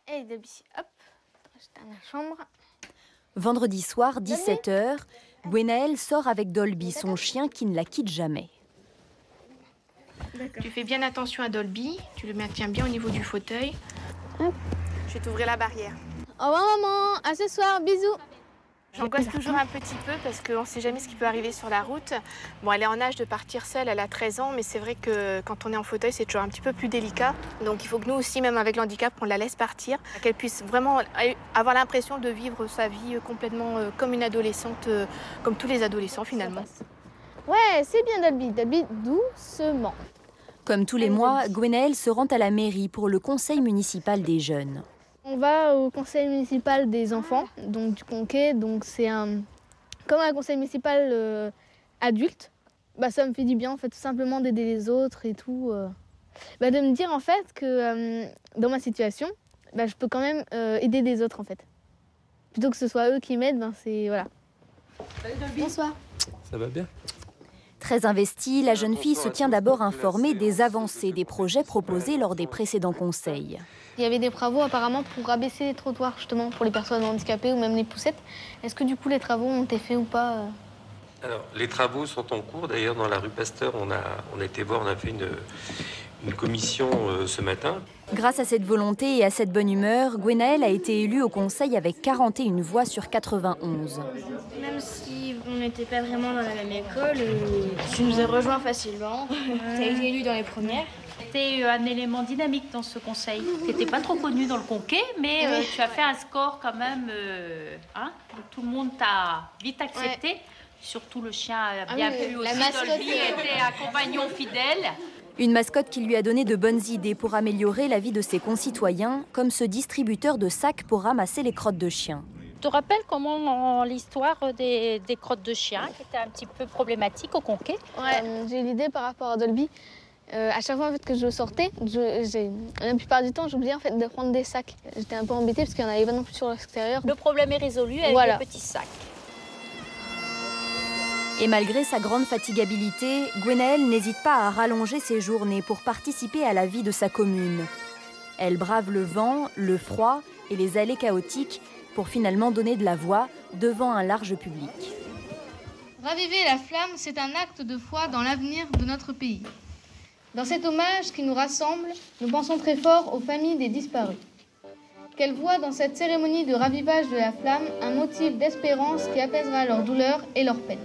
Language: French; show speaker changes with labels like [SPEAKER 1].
[SPEAKER 1] Et Dolby, hop, je dans la chambre.
[SPEAKER 2] Vendredi soir, 17 h, Gwenaëlle sort avec Dolby, son chien qui ne la quitte jamais.
[SPEAKER 1] Tu fais bien attention à Dolby, tu le maintiens bien au niveau du fauteuil. Hop. Je vais t'ouvrir la barrière.
[SPEAKER 3] Au revoir maman, à ce soir, bisous.
[SPEAKER 1] J'angoisse toujours un petit peu parce qu'on ne sait jamais ce qui peut arriver sur la route. Bon, elle est en âge de partir seule, elle a 13 ans, mais c'est vrai que quand on est en fauteuil, c'est toujours un petit peu plus délicat. Donc il faut que nous aussi, même avec le handicap, on la laisse partir, qu'elle puisse vraiment avoir l'impression de vivre sa vie complètement comme une adolescente, comme tous les adolescents finalement.
[SPEAKER 3] Ouais, c'est bien Dolby, Dolby, doucement.
[SPEAKER 2] Comme tous les mois, Gwenaëlle se rend à la mairie pour le conseil municipal des jeunes.
[SPEAKER 3] On va au conseil municipal des enfants, donc du Conquet, donc c'est comme un conseil municipal adulte. Bah, ça me fait du bien en fait, tout simplement d'aider les autres et tout. De me dire en fait que dans ma situation, je peux quand même aider des autres en fait. Plutôt que ce soit eux qui m'aident, c'est voilà.
[SPEAKER 4] Salut Dolby.
[SPEAKER 3] Bonsoir.
[SPEAKER 4] Ça va bien?
[SPEAKER 2] Très investie, la jeune fille se tient d'abord informée des avancées des projets proposés lors des précédents conseils.
[SPEAKER 3] Il y avait des travaux apparemment pour abaisser les trottoirs justement pour les personnes handicapées ou même les poussettes. Est-ce que du coup les travaux ont été faits ou pas?
[SPEAKER 5] Alors, les travaux sont en cours. D'ailleurs, dans la rue Pasteur, on a été voir, on a fait une commission ce matin.
[SPEAKER 2] Grâce à cette volonté et à cette bonne humeur, Gwenaëlle a été élue au conseil avec 41 voix sur 91.
[SPEAKER 6] Même si on n'était pas vraiment dans la même école, tu nous as rejoints facilement. Tu as été élue dans les premières.
[SPEAKER 7] C'était un élément dynamique dans ce conseil. Tu n'étais pas trop connu dans le Conquet, mais tu as fait un score quand même. Tout le monde t'a vite accepté. Ouais. Surtout le chien a bien plu aussi. Dolby était un compagnon fidèle.
[SPEAKER 2] Une mascotte qui lui a donné de bonnes idées pour améliorer la vie de ses concitoyens, comme ce distributeur de sacs pour ramasser les crottes de chiens.
[SPEAKER 7] Tu te rappelles comment l'histoire des crottes de chiens, qui était un petit peu problématique au Conquet?
[SPEAKER 3] Ouais, j'ai l'idée par rapport à Dolby. À chaque fois en fait, que je sortais, la plupart du temps, j'oubliais en fait, de prendre des sacs. J'étais un peu embêtée parce qu'il n'y en avait pas non plus sur l'extérieur.
[SPEAKER 7] Le problème est résolu avec les petits sacs.
[SPEAKER 2] Et malgré sa grande fatigabilité, Gwenaëlle n'hésite pas à rallonger ses journées pour participer à la vie de sa commune. Elle brave le vent, le froid et les allées chaotiques pour finalement donner de la voix devant un large public.
[SPEAKER 3] Raviver la flamme, c'est un acte de foi dans l'avenir de notre pays. Dans cet hommage qui nous rassemble, nous pensons très fort aux familles des disparus. Qu'elles voient dans cette cérémonie de ravivage de la flamme un motif d'espérance qui apaisera leur douleur et leur peine.